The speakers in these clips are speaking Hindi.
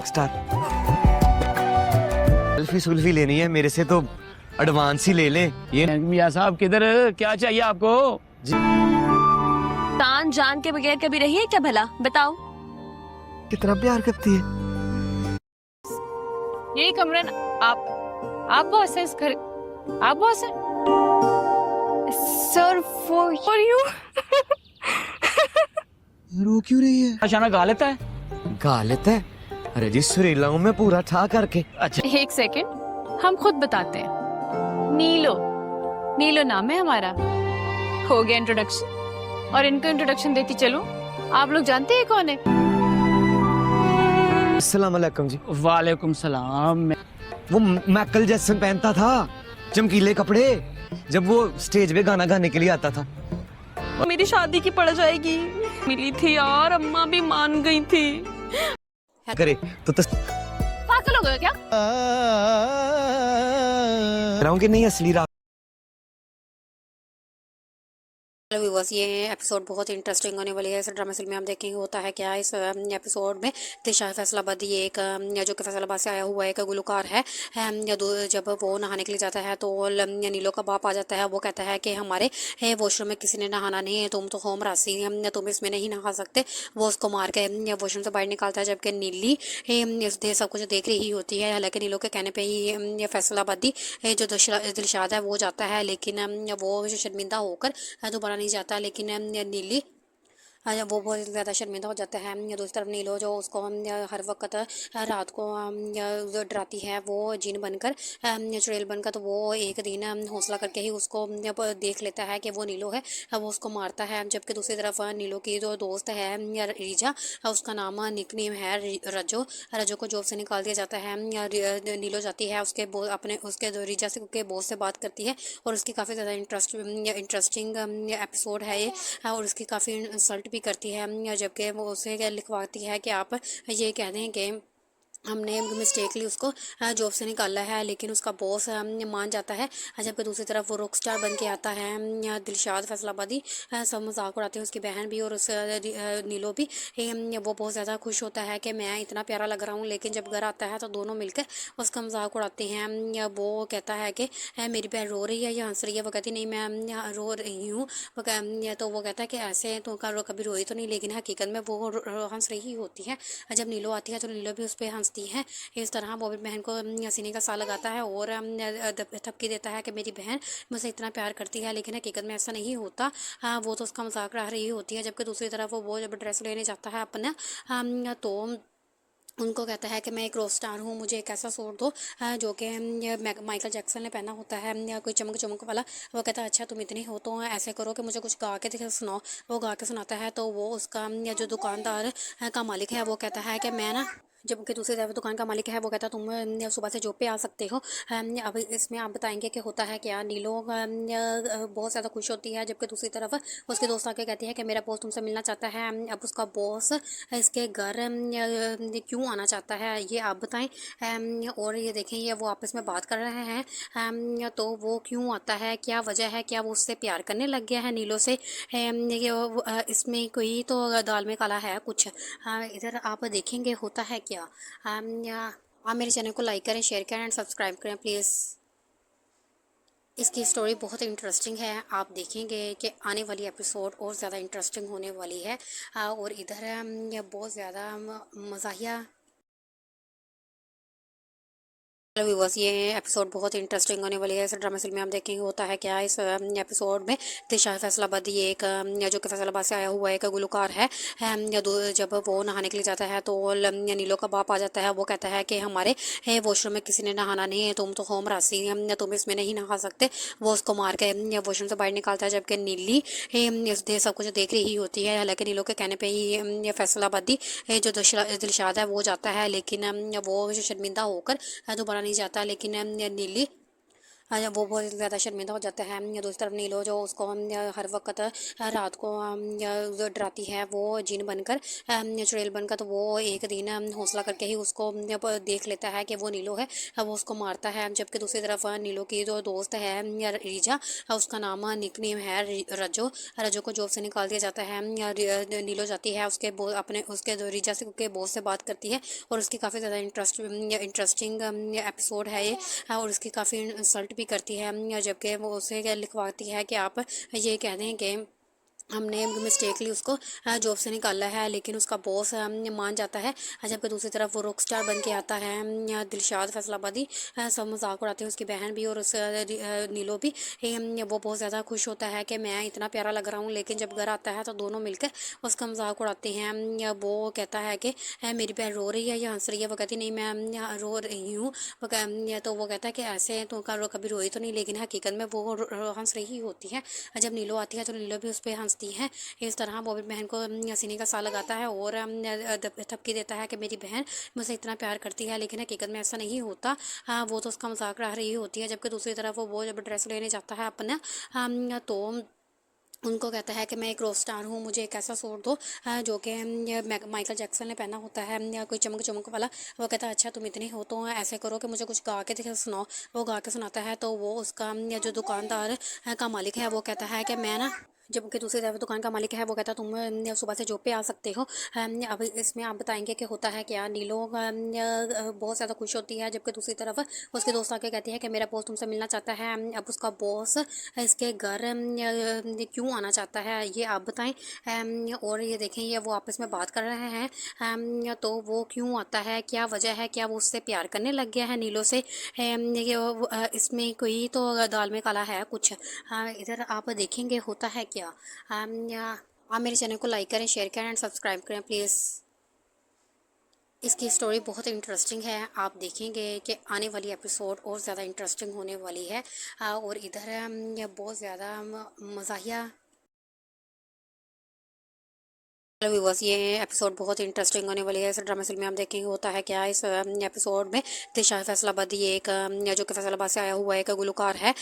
रॉकस्टार। सेल्फी सुल्फी लेनी है मेरे से तो एडवांस ही ले लें। ये मियाँ साहब किधर, क्या चाहिए आपको? तान जान के बगैर कभी रही है क्या भला, बताओ। कितना प्यार करती है। यही कमरा ना? आप बॉस है इस घर, आप बॉस है? Sir for you. रो क्यों रही है? अचानक गा लेता है। गा लेता है? अरे जी सुरीला हूं मैं पूरा ठा करके। अच्छा एक सेकंड, हम खुद बताते हैं। नीलो, नीलो नाम है हमारा। हो गया इंट्रोडक्शन, और इनको इंट्रोडक्शन देती चलो। आप लोग जानते हैं कौन है? अस्सलाम वालेकुम जी। वालेकुम सलाम। वो माइकल जैक्सन पहनता था चमकीले कपड़े जब वो स्टेज पे गाना गाने के लिए आता था। मेरी शादी की पड़ जाएगी। मिली थी यार, अम्मा भी मान गई थी। करे तो पागल हो गए क्या? कि नहीं असली रात। हेलो व्यूअर्स, ये एपिसोड बहुत इंटरेस्टिंग होने वाली है। इस ड्रामा फिल्म में हम देखेंगे होता है क्या इस एपिसोड में। दिशा फैसलाबादी एक जो कि फैसलाबाद से आया हुआ एक गुलकार है। जब वो नहाने के लिए जाता है तो नीलो का बाप आ जाता है। वो कहता है कि हमारे वॉशरूम में किसी ने नहाना नहीं है, तुम तो होम रासी तुम इसमें नहीं नहा सकते। वो उसको मार के वॉशरूम से बाहर निकालता है, जबकि नीली सब कुछ देख रही होती है। हालांकि नीलो के कहने पर ही फैसलाबादी जो दिलशाद है वो जाता है, लेकिन वो शर्मिंदा होकर दोबारा नहीं जाता। लेकिन नीली वो बहुत ज़्यादा शर्मिंदा हो जाता है। दूसरी तरफ नीलो जो उसको हर वक्त रात को डराती है, वो जिन बनकर चुड़ैल बनकर, तो वो एक दिन हौसला करके ही उसको देख लेता है कि वो नीलो है। वो उसको मारता है। जबकि दूसरी तरफ नीलो की जो दोस्त है रीजा, उसका नाम निकनेम है रजो। रजो को जॉब से निकाल दिया जाता है। नीलो जाती है उसके रीजा से के बॉस से बात करती है, और उसकी काफ़ी ज़्यादा इंटरेस्टिंग एपिसोड है ये, और उसकी काफ़ी इंसल्ट भी करती है। जबकि वो उसे लिखवाती है कि आप ये कह दें कि हमने मिस्टेकली उसको जॉब से निकाला है, लेकिन उसका बॉस मान जाता है। जबकि दूसरी तरफ वो रॉक स्टार बन के आता है दिलशाद फैसलाबादी। सब मजाक उड़ाते हैं, उसकी बहन भी और उस नीलो भी। वो बहुत ज़्यादा खुश होता है कि मैं इतना प्यारा लग रहा हूँ, लेकिन जब घर आता है तो दोनों मिलकर उसका मजाक उड़ाते हैं। वो कहता है कि मेरी बहन रो रही है या हंस रही है। वो कहती नहीं, मैं रो रही हूँ। तो वो कहता है कि ऐसे तो कभी रोई तो नहीं, लेकिन हकीकत में वो हंस रही होती है। जब नीलो आती है तो नीलो भी उस पर हंसती है। इस तरह वो अपनी बहन को सीने का सा लगाता है और थपकी देता है कि मेरी बहन मुझसे इतना प्यार करती है, लेकिन हकीकत में ऐसा नहीं होता। वो तो उसका मजाक उड़ा रही होती है। जबकि दूसरी तरफ वो जब ड्रेस लेने जाता है अपना, तो उनको कहता है कि मैं एक रॉक स्टार हूँ, मुझे एक ऐसा सूट दो जो कि माइकल जैक्सन ने पहना होता है, या कोई चमक चमक वाला। वो कहता है अच्छा तुम इतनी हो तो ऐसे करो कि मुझे कुछ गा के सुनाओ। वो गा के सुनाता है तो वो उसका जो दुकानदार का मालिक है वो कहता है कि मैं ना, जबकि दूसरी तरफ दुकान का मालिक है वो कहता तुम सुबह से जॉब पे आ सकते हो। अब इसमें आप बताएंगे कि होता है क्या। नीलो बहुत ज़्यादा खुश होती है। जबकि दूसरी तरफ उसके दोस्त आके कहती है कि मेरा बॉस तुमसे मिलना चाहता है। अब उसका बॉस इसके घर क्यों आना चाहता है ये आप बताएं। और ये देखें, ये वो आपस में बात कर रहे हैं। तो वो क्यों आता है, क्या वजह है, क्या वो उससे प्यार करने लग गया है नीलो से। इसमें कोई तो दाल में काला है कुछ। इधर आप देखेंगे होता है क्या। आप मेरे चैनल को लाइक करें, शेयर करें एंड सब्सक्राइब करें प्लीज़। इसकी स्टोरी बहुत इंटरेस्टिंग है। आप देखेंगे कि आने वाली एपिसोड और ज़्यादा इंटरेस्टिंग होने वाली है। और इधर बहुत ज़्यादा मज़ाहिया। हेलो व्यूअर्स, ये एपिसोड बहुत इंटरेस्टिंग होने वाली है। इस ड्रामा फिल्म में हम देखेंगे होता है क्या इस एपिसोड में। दिशा फैसलाबादी एक जो कि फैसलाबाद से आया हुआ एक गुलकार है। जब वो नहाने के लिए जाता है तो नीलो का बाप आ जाता है। वो कहता है कि हमारे वॉशरूम में किसी ने नहाना नहीं है, तुम तो होम रासी तुम इसमें नहीं नहा सकते। वो उसको मार के वॉशरूम से बाहर निकालता है, जबकि नीली सब कुछ देख रही होती है। हालांकि नीलो के कहने पर ही फैसलाबादी जो दिलशाद है वो जाता है, लेकिन वो शर्मिंदा होकर दोबारा नहीं जाता। लेकिन नीली वो बहुत ज़्यादा शर्मिंदा हो जाता है। दूसरी तरफ नीलो जो उसको हर वक्त रात को जो डराती है वो जिन बनकर चुड़ैल बनकर, तो वो एक दिन हौसला करके ही उसको देख लेता है कि वो नीलो है, वो उसको मारता है। जबकि दूसरी तरफ नीलो की जो दोस्त है रीजा, उसका नाम निक नेम है रजो। रजो को जॉब से निकाल दिया जाता है। नीलो जाती है उसके अपने उसके रीजा से के बॉस से बात करती है और उसकी काफ़ी ज़्यादा इंटरेस्टिंग एपिसोड है ये, और उसकी काफ़ी इंसल्ट भी करती है। जबकि वो उसे क्या लिखवाती है कि आप ये कह दें कि हमने मिस्टेकली उसको जॉब से निकाला है, लेकिन उसका बॉस मान जाता है। जबकि दूसरी तरफ वो रॉक स्टार बन के आता है दिलशाद फैसलाबादी। सब मजाक उड़ाते हैं, उसकी बहन भी और उस नीलो भी। वो बहुत ज़्यादा खुश होता है कि मैं इतना प्यारा लग रहा हूँ, लेकिन जब घर आता है तो दोनों मिलकर उसका मजाक उड़ाते हैं। वो कहता है कि मेरी बहन रो रही है या हंस रही है। वो कहती नहीं मैं रो रही हूँ। तो वो कहता है कि ऐसे तो कभी रोई तो नहीं, लेकिन हकीकत में वो हंस रही होती है। जब नीलो आती है तो नीलो भी उस पर हंसती है। इस तरह वो अपनी बहन को सीने का सा लगाता है और धमकी देता है कि मेरी बहन मुझसे इतना प्यार करती है, लेकिन हकीकत में ऐसा नहीं होता। वो तो उसका मजाक उड़ा रही होती है। जबकि दूसरी तरफ वो जब ड्रेस लेने जाता है अपना, तो उनको कहता है कि मैं एक रॉक स्टार हूँ, मुझे एक ऐसा सूट दो जो कि माइकल जैक्सन ने पहना होता है, या कोई चमक चमक वाला। वो कहता है अच्छा तुम इतने हो तो ऐसे करो कि मुझे कुछ गा के दिखा सुनाओ। वो गा के सुनाता है तो वो उसका जो दुकानदार का मालिक है वो कहता है कि मैं ना, जबकि दूसरी तरफ दुकान का मालिक है वो कहता तुम सुबह से जॉब पे आ सकते हो। अब इसमें आप बताएंगे कि होता है क्या। नीलो बहुत ज़्यादा खुश होती है। जबकि दूसरी तरफ उसके दोस्त आके कहती है कि मेरा बॉस तुमसे मिलना चाहता है। अब उसका बॉस इसके घर क्यों आना चाहता है ये आप बताएं। और ये देखें ये वो आपस में बात कर रहे हैं। तो वो क्यों आता है, क्या वजह है, क्या वो उससे प्यार करने लग गया है नीलो से। इसमें कोई तो दाल में काला है कुछ। इधर आप देखेंगे होता है क्या। आप मेरे चैनल को लाइक करें, शेयर करें एंड सब्सक्राइब करें प्लीज़। इसकी स्टोरी बहुत इंटरेस्टिंग है। आप देखेंगे कि आने वाली एपिसोड और ज़्यादा इंटरेस्टिंग होने वाली है। और इधर बहुत ज़्यादा मज़ाहिया। हेलो व्यूअर्स, ये एपिसोड बहुत इंटरेस्टिंग होने वाली है। इस ड्रामा फिल्म में हम देखेंगे होता है क्या इस एपिसोड में। दिलशाद फैसलाबादी एक जो कि फैसलाबाद से आया हुआ एक गुलकार है।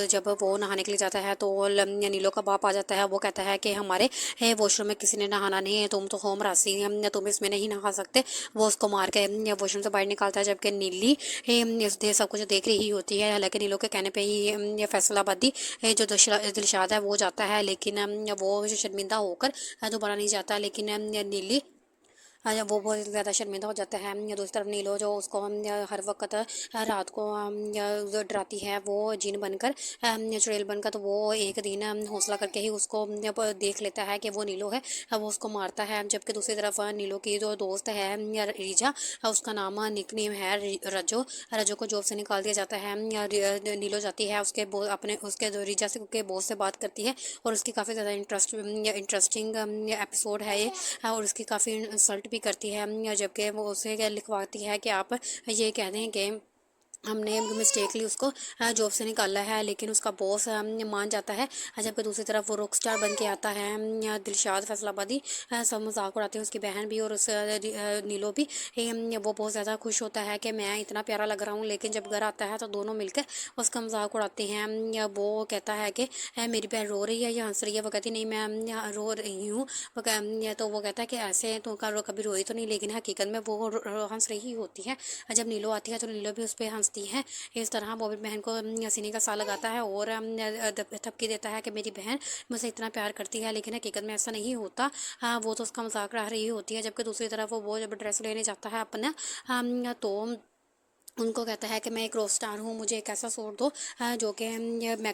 जब वो नहाने के लिए जाता है तो नीलो का बाप आ जाता है। वो कहता है कि हमारे वॉशरूम में किसी ने नहाना नहीं है, तुम तो होम रासी तुम इसमें नहीं नहा सकते। वो उसको मार के वॉशरूम से बाहर निकालता है। जबकि नीली सब कुछ देख रही होती है। हालांकि नीलो के कहने पर ही फैसलाबादी जो दिलशाद है वो जाता है, लेकिन वो शर्मिंदा होकर दोबारा नहीं जाता। लेकिन नीली वो बहुत ज़्यादा शर्मिंदा हो जाता है। दूसरी तरफ नीलो जो उसको हर वक्त रात को जो डराती है वो जिन बनकर चुड़ैल बनकर, तो वो एक दिन हौसला करके ही उसको देख लेता है कि वो नीलो है, वो उसको मारता है। जबकि दूसरी तरफ नीलो की जो दोस्त है रीजा, उसका नाम निक नेम है रजो। रजो को जॉब से निकाल दिया जाता है। नीलो जाती है उसके अपने उसके रीजा से के बॉस से बात करती है और उसकी काफ़ी ज़्यादा इंटरेस्टिंग एपिसोड है ये, और उसकी काफ़ी इंसल्ट भी करती है। जबकि वो उसे क्या लिखवाती है कि आप ये कह दें कि हमने मिस्टेकली उसको जॉब से निकाला है, लेकिन उसका बॉस मान जाता है। जबकि दूसरी तरफ वो रॉक स्टार बन के आता है दिलशाद फैसलाबादी। सब मजाक उड़ाते हैं, उसकी बहन भी और उस नीलो भी। वो बहुत ज़्यादा खुश होता है कि मैं इतना प्यारा लग रहा हूँ, लेकिन जब घर आता है तो दोनों मिलकर उसका मजाक उड़ाते हैं। वो कहता है कि मेरी बहन रो रही है या हंस रही है। वो कहती नहीं मैं रो रही हूँ। तो वो कहता है कि ऐसे तो कभी रोई तो नहीं, लेकिन हकीकत में वो हंस रही होती है। जब नीलो आती है तो नीलो भी उस पर हंसती है। इस तरह वो अपनी बहन को सीने का सा लगाता है और धमकी देता है कि मेरी बहन मुझसे इतना प्यार करती है, लेकिन हकीकत में ऐसा नहीं होता। वो तो उसका मजाक उड़ा रही होती है। जबकि दूसरी तरफ वो जब ड्रेस लेने जाता है अपना, तो उनको कहता है कि मैं एक रॉक स्टार हूँ, मुझे एक ऐसा सूट दो जो कि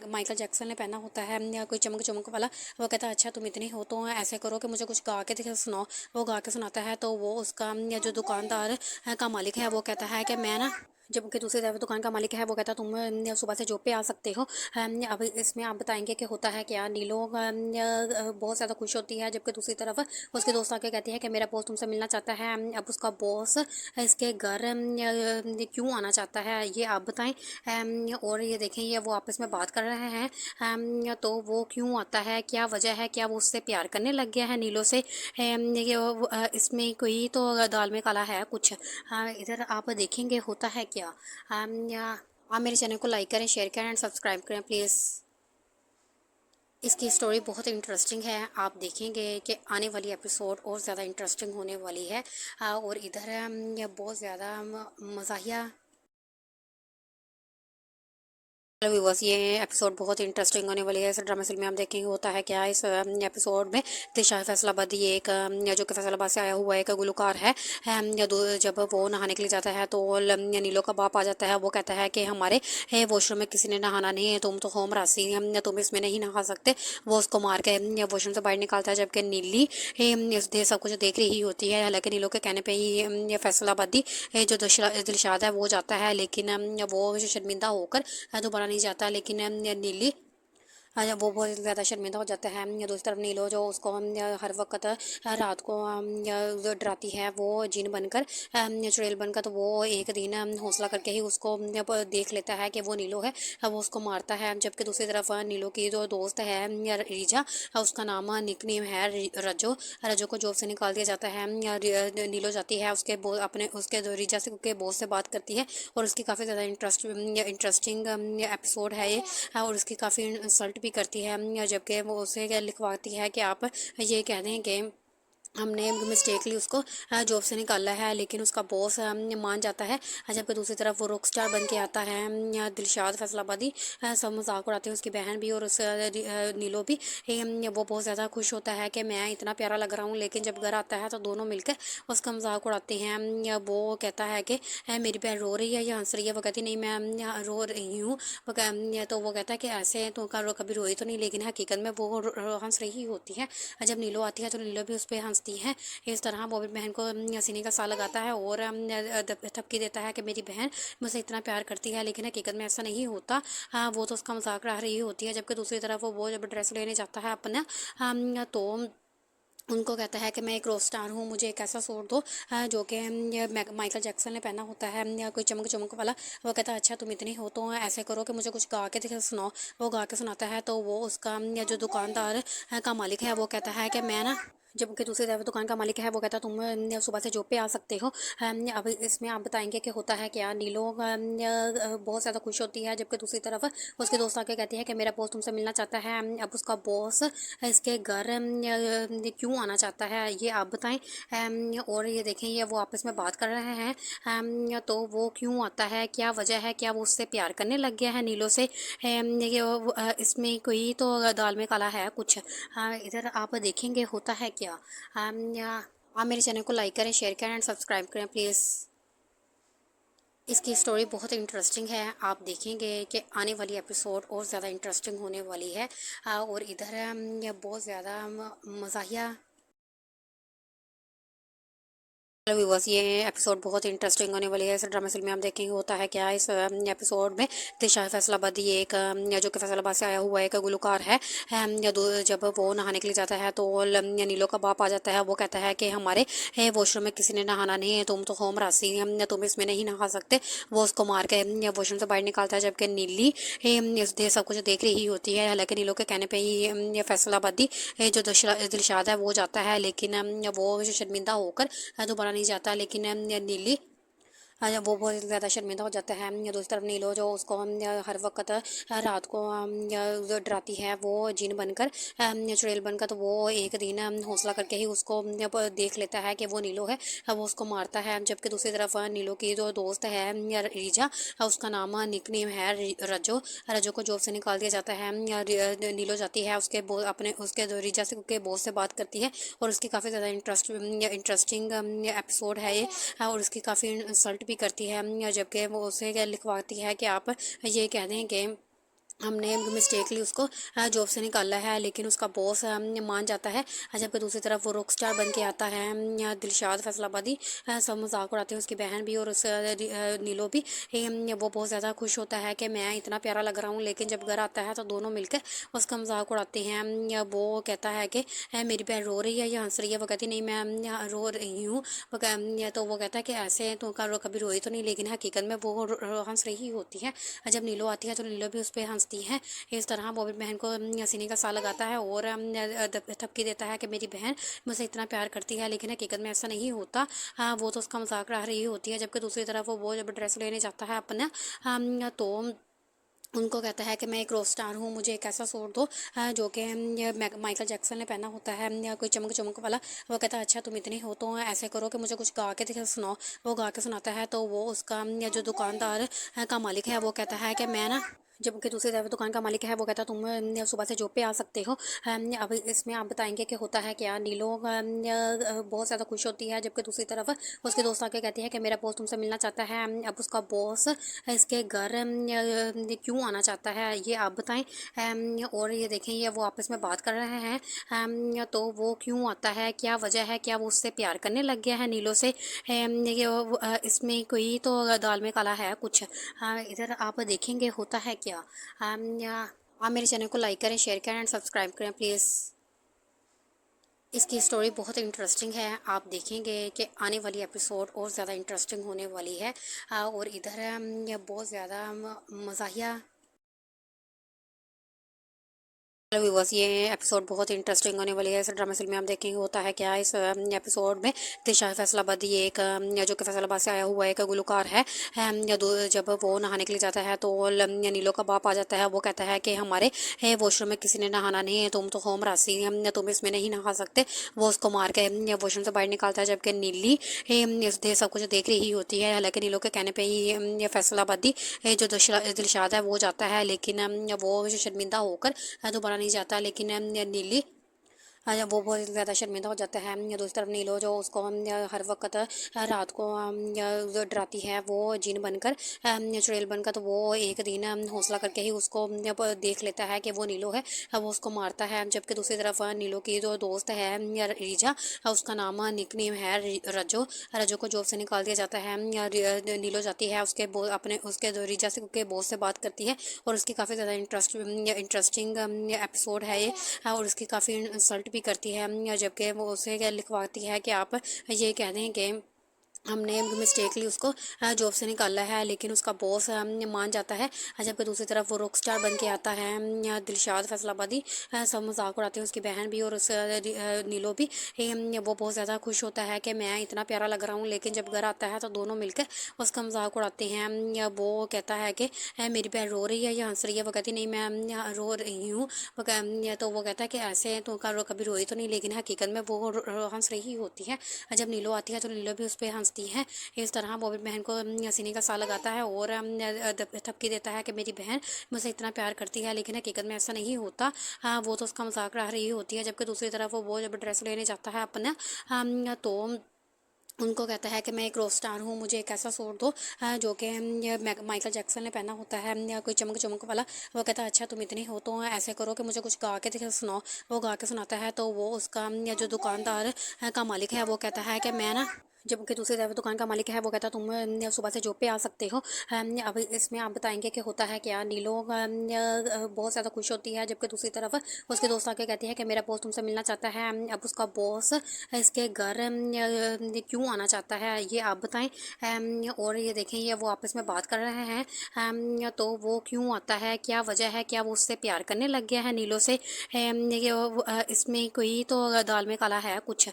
माइकल जैक्सन ने पहना होता है, या कोई चमक चमक वाला। वो कहता है अच्छा तुम इतने हो तो ऐसे करो कि मुझे कुछ गा के दिखा सुनाओ। वो गा के सुनाता है तो वो उसका जो दुकानदार का मालिक है वो कहता है कि मैं ना, जबकि दूसरी तरफ दुकान का मालिक है वो कहता तुम सुबह से जॉब पे आ सकते हो। अब इसमें आप बताएंगे कि होता है क्या। नीलो बहुत ज़्यादा खुश होती है। जबकि दूसरी तरफ उसके दोस्त आके कहती है कि मेरा बॉस तुमसे मिलना चाहता है। अब उसका बॉस इसके घर क्यों आना चाहता है ये आप बताएं। और ये देखें ये वो आपस में बात कर रहे हैं। तो वो क्यों आता है, क्या वजह है, क्या वो उससे प्यार करने लग गया है नीलो से। इसमें कोई तो दाल में काला है कुछ। इधर आप देखेंगे होता है क्या। आप मेरे चैनल को लाइक करें, शेयर करें एंड सब्सक्राइब करें प्लीज़। इसकी स्टोरी बहुत इंटरेस्टिंग है, आप देखेंगे कि आने वाली एपिसोड और ज़्यादा इंटरेस्टिंग होने वाली है। और इधर बहुत ज़्यादा मज़ाहिया। हेलो व्यूअर्स, ये एपिसोड बहुत इंटरेस्टिंग होने वाली है। इस ड्रामा सीरियल में हम देखेंगे होता है क्या इस एपिसोड में। दिशा फैसलाबादी एक जो कि फैसलाबाद से आया हुआ एक गुलकार है। जब वो नहाने के लिए जाता है तो नीलो का बाप आ जाता है। वो कहता है कि हमारे वॉशरूम में किसी ने नहाना नहीं है, तुम तो होम रासी तुम इसमें नहीं नहा सकते। वो उसको मार के वॉशरूम से बाहर निकालता है, जबकि नीली सब कुछ देख रही होती है। हालांकि नीलो के कहने पर ही फैसलाबादी जो दिलशाद है वो जाता है, लेकिन वो शर्मिंदा होकर दोबारा नहीं जाता। लेकिन नीली वो बहुत ज़्यादा शर्मिंदा हो जाता है। दूसरी तरफ नीलो जो उसको हर वक्त रात को जो डराती है वो जिन बनकर चुड़ैल बनकर, तो वो एक दिन हौसला करके ही उसको देख लेता है कि वो नीलो है। वो उसको मारता है। जबकि दूसरी तरफ नीलो की जो दोस्त है रीजा, उसका नाम निकनेम है रजो। रजो को जॉब से निकाल दिया जाता है। नीलो जाती है अपने उसके रीजा से के बॉस से बात करती है और उसकी काफ़ी ज़्यादा इंटरेस्टिंग एपिसोड है ये। और उसकी काफ़ी इंसल्ट भी करती है, जबकि वो उसे लिखवाती है कि आप ये कह दें कि हमने मिस्टेकली उसको जॉब से निकाला है। लेकिन उसका बॉस मान जाता है। जबकि दूसरी तरफ वो रॉक स्टार बन के आता है दिलशाद फैसलाबादी। सब मजाक उड़ाते हैं, उसकी बहन भी और उस नीलो भी। वो बहुत ज़्यादा खुश होता है कि मैं इतना प्यारा लग रहा हूँ। लेकिन जब घर आता है तो दोनों मिलकर उसका मजाक उड़ाते हैं। वो कहता है कि मेरी बहन रो रही है या हंस रही है। वो कहती नहीं, मैं रो रही हूँ। तो वो कहता है कि ऐसे तो कभी रोई तो नहीं, लेकिन हकीकत में वो हंस रही होती है। जब नीलो आती है तो नीलो भी उस पर हंसती है। इस तरह वो भी बहन को सीने का सा लगाता है और धमकी देता है कि मेरी बहन मुझसे इतना प्यार करती है, लेकिन हकीकत में ऐसा नहीं होता। वो तो उसका मजाक उड़ा रही होती है। जबकि दूसरी तरफ वो जब ड्रेस लेने जाता है अपना, तो उनको कहता है कि मैं एक रॉक स्टार हूँ, मुझे एक ऐसा सूट दो जो कि माइकल जैक्सन ने पहना होता है या कोई चमक चमक वाला। वो कहता है अच्छा तुम इतनी हो तो ऐसे करो कि मुझे कुछ गा के दिखा सुनाओ। वो गा के सुनाता है तो वो उसका जो दुकानदार का मालिक है वो कहता है कि मैं ना, जबकि दूसरी तरफ दुकान का मालिक है वो कहता तुम सुबह से जॉब पे आ सकते हो। अब इसमें आप बताएंगे कि होता है क्या। नीलो बहुत ज़्यादा खुश होती है। जबकि दूसरी तरफ उसके दोस्त आके कहती है कि मेरा बॉस तुमसे मिलना चाहता है। अब उसका बॉस इसके घर क्यों आना चाहता है ये आप बताएं। और ये देखें, ये वो आपस में बात कर रहे हैं। तो वो क्यों आता है, क्या वजह है, क्या वो उससे प्यार करने लग गया है नीलो से। इसमें कोई तो दाल में काला है कुछ। इधर आप देखेंगे होता है क्या। आप मेरे चैनल को लाइक करें, शेयर करें एंड सब्सक्राइब करें प्लीज़। इसकी स्टोरी बहुत इंटरेस्टिंग है, आप देखेंगे कि आने वाली एपिसोड और ज़्यादा इंटरेस्टिंग होने वाली है। और इधर बहुत ज़्यादा मज़ाहिया। हेलो व्यूअर्स, ये एपिसोड बहुत इंटरेस्टिंग होने वाली है। इस ड्रामा सीरियल में हम देखेंगे होता है क्या इस एपिसोड में। दिशा फैसलाबादी एक जो कि फैसलाबाद से आया हुआ एक गुलकार है। जब वो नहाने के लिए जाता है तो नीलो का बाप आ जाता है। वो कहता है कि हमारे वॉशरूम में किसी ने नहाना नहीं है, तुम तो होम रासी तुम इसमें नहीं नहा सकते। वो उसको मार के वॉशरूम से बाहर निकालता है, जबकि नीली सब कुछ देख रही होती है। हालांकि नीलो के कहने पर ही फैसलाबादी जो दिलशाद है वो जाता है, लेकिन वो शर्मिंदा होकर दोबारा नहीं जाता। लेकिन नीली वो बहुत ज़्यादा शर्मिंदा हो जाता है। दूसरी तरफ नीलो जो उसको हर वक्त रात को जो डराती है वो जिन बनकर चुड़ैल बनकर, तो वो एक दिन हौसला करके ही उसको देख लेता है कि वो नीलो है। वो उसको मारता है। जबकि दूसरी तरफ नीलो की जो दोस्त है रीजा, उसका नाम निकनेम है रजो। रजो को जॉब से निकाल दिया जाता है। नीलो जाती है अपने उसके रीजा से के बॉस से बात करती है और उसकी काफ़ी ज़्यादा इंटरेस्टिंग एपिसोड है ये। और उसकी काफ़ी इंसल्ट भी करती है, जबकि वो उसे लिखवाती है कि आप ये कह दें कि हमने मिस्टेकली उसको जॉब से निकाला है। लेकिन उसका बॉस मान जाता है। जबकि दूसरी तरफ वो रॉक स्टार बन के आता है दिलशाद फैसलाबादी। सब मजाक उड़ाते हैं, उसकी बहन भी और उस नीलो भी। वो बहुत ज़्यादा खुश होता है कि मैं इतना प्यारा लग रहा हूँ। लेकिन जब घर आता है तो दोनों मिलकर उसका मजाक उड़ाते हैं। वो कहता है कि मेरी बहन रो रही है या हंस रही है। वो कहती नहीं, मैं रो रही हूँ। तो वो कहता है कि ऐसे तो कभी रोई तो नहीं, लेकिन हकीकत में वो हंस रही होती है। जब नीलो आती है तो नीलो भी उस पर हंसती करती हैं। इस तरह वो अपनी बहन को सीने का साल लगाता है और धमकी देता है कि मेरी बहन मुझसे इतना प्यार करती है, लेकिन हकीकत में ऐसा नहीं होता। वो तो उसका मजाक उड़ा रही होती है। जबकि दूसरी तरफ वो जब ड्रेस लेने जाता है अपना तो उनको कहता है कि मैं एक रॉक स्टार हूँ, मुझे एक ऐसा सूट दो जो कि माइकल जैक्सन ने पहना होता है या कोई चमक चमक वाला। वो कहता है अच्छा तुम इतनी हो तो ऐसे करो कि मुझे कुछ गा के दिखा सुनाओ। वो गा के सुनाता है तो वो उसका जो दुकानदार का मालिक है वो कहता है कि मैं ना, जबकि दूसरी तरफ दुकान का मालिक है वो कहता है तुम सुबह से जॉब पे आ सकते हो। अब इसमें आप बताएंगे कि होता है क्या। नीलो बहुत ज़्यादा खुश होती है। जबकि दूसरी तरफ उसके दोस्त आके कहती है कि मेरा बॉस तुमसे मिलना चाहता है। अब उसका बॉस इसके घर क्यों आना चाहता है ये आप बताएं। और ये देखें ये वो आपस में बात कर रहे हैं। तो वो क्यों आता है, क्या वजह है, क्या वो उससे प्यार करने लग गया है नीलो से। इसमें कोई तो दाल में काला है कुछ। इधर आप देखेंगे होता है क्या। आप मेरे चैनल को लाइक करें, शेयर करें एंड सब्सक्राइब करें प्लीज़। इसकी स्टोरी बहुत इंटरेस्टिंग है। आप देखेंगे कि आने वाली एपिसोड और ज़्यादा इंटरेस्टिंग होने वाली है। और इधर बहुत ज़्यादा मज़ाहिया। हेलो व्यूअर्स, ये एपिसोड बहुत इंटरेस्टिंग होने वाली है। इस ड्रामा सीरियल में आप देखेंगे होता है क्या। इस एपिसोड में दिशा फैसलाबादी एक जो कि फैसलाबाद से आया हुआ एक गुलकार है। जब वो नहाने के लिए जाता है तो नीलो का बाप आ जाता है। वो कहता है कि हमारे वॉशरूम में किसी ने नहाना नहीं है, तुम तो होम रासी तुम इसमें नहीं नहा सकते। वो उसको मार के वॉशरूम से बाहर निकालता है। जबकि नीली सब कुछ देख रही होती है। हालांकि नीलो के कहने पर ही फैसलाबादी जो दिलशाद है वो जाता है, लेकिन वो शर्मिंदा होकर दोबारा नहीं जाता। लेकिन नीली वो बहुत ज़्यादा शर्मिंदा हो जाता है। दूसरी तरफ नीलो जो उसको हर वक्त रात को डराती है वो जिन बनकर चुड़ैल बनकर। तो वो एक दिन हौसला करके ही उसको देख लेता है कि वो नीलो है। वो उसको मारता है। जबकि दूसरी तरफ नीलो की जो दोस्त है रीजा, उसका नाम निकनेम है रजो। रजो को जॉब से निकाल दिया जाता है। नीलो जाती है अपने उसके रीजा से के बॉस से बात करती है और उसकी काफ़ी ज़्यादा इंटरेस्टिंग एपिसोड है ये। और उसकी काफ़ी इंसल्ट भी करती है। जबकि वो उसे लिखवाती है कि आप ये कह दें कि हमने मिस्टेकली उसको जॉब से निकाला है, लेकिन उसका बॉस मान जाता है। जबकि दूसरी तरफ वो रॉक स्टार बन के आता है दिलशाद फैसलाबादी। सब मजाक उड़ाते हैं, उसकी बहन भी और उस नीलो भी। वो बहुत ज़्यादा खुश होता है कि मैं इतना प्यारा लग रहा हूँ, लेकिन जब घर आता है तो दोनों मिलकर उसका मजाक उड़ाते हैं। वो कहता है कि मेरी बहन रो रही है या हंस रही है। वो कहती नहीं मैं रो रही हूँ। तो वो कहता है कि ऐसे तो कभी रोई तो नहीं, लेकिन हकीकत में वो हंस रही होती है। जब नीलो आती है तो नीलो भी उस पर हंसती है। इस तरह वो अपनी बहन को सीने का साल लगाता है और धमकी देता है कि मेरी बहन मुझसे इतना प्यार करती है, लेकिन हकीकत में ऐसा नहीं होता। वो तो उसका मजाक उड़ा रही होती है। जबकि दूसरी तरफ वो जब ड्रेस लेने जाता है अपना तो उनको कहता है कि मैं एक रॉक स्टार हूँ, मुझे एक ऐसा सूट दो जो कि माइकल जैक्सन ने पहना होता है या कोई चमक चमक वाला। वो कहता है अच्छा तुम इतनी हो तो ऐसे करो कि मुझे कुछ गा के दिखा सुनाओ। वो गा के सुनाता है तो वो उसका जो दुकानदार का मालिक है वो कहता है कि मैं ना, जबकि दूसरी तरफ दुकान का मालिक है वो कहता तुम सुबह से जॉब पे आ सकते हो। अब इसमें आप बताएंगे कि होता है क्या। नीलो बहुत ज़्यादा खुश होती है। जबकि दूसरी तरफ उसके दोस्त आके कहती है कि मेरा बॉस तुमसे मिलना चाहता है। अब उसका बॉस इसके घर क्यों आना चाहता है ये आप बताएं। और ये देखें ये वो आपस में बात कर रहे हैं। तो वो क्यों आता है, क्या वजह है, क्या वो उससे प्यार करने लग गया है नीलो से। इसमें कोई तो दाल में काला है कुछ।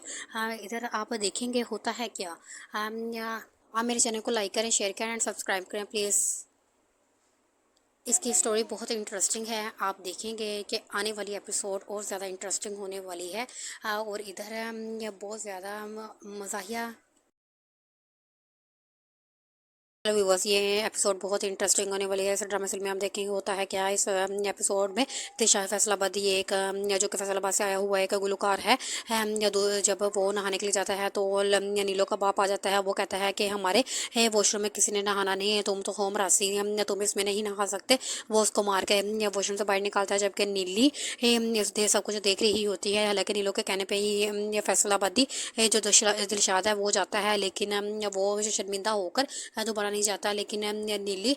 इधर आप देखेंगे होता है क्या। आप मेरे चैनल को लाइक करें, शेयर करें एंड सब्सक्राइब करें प्लीज़। इसकी स्टोरी बहुत इंटरेस्टिंग है। आप देखेंगे कि आने वाली एपिसोड और ज़्यादा इंटरेस्टिंग होने वाली है। और इधर बहुत ज़्यादा मज़ाहिया। हेलो व्यूअर्स, ये एपिसोड बहुत इंटरेस्टिंग होने वाली है। इस ड्रामा सीरियल में आप देखेंगे होता है क्या। इस एपिसोड में दिशा फैसलाबादी एक जो कि फैसलाबाद से आया हुआ एक गुलकार है। जब वो नहाने के लिए जाता है तो नीलो का बाप आ जाता है। वो कहता है कि हमारे वॉशरूम में किसी ने नहाना नहीं है, तुम तो होम रासी तुम इसमें नहीं नहा सकते। वो उसको मार के वॉशरूम से बाहर निकालता है। जबकि नीली सब कुछ देख रही होती है। हालांकि नीलो के कहने पर ही फैसलाबादी जो दिलशाद है वो जाता है, लेकिन वो शर्मिंदा होकर दोबारा नहीं जाता। लेकिन नीली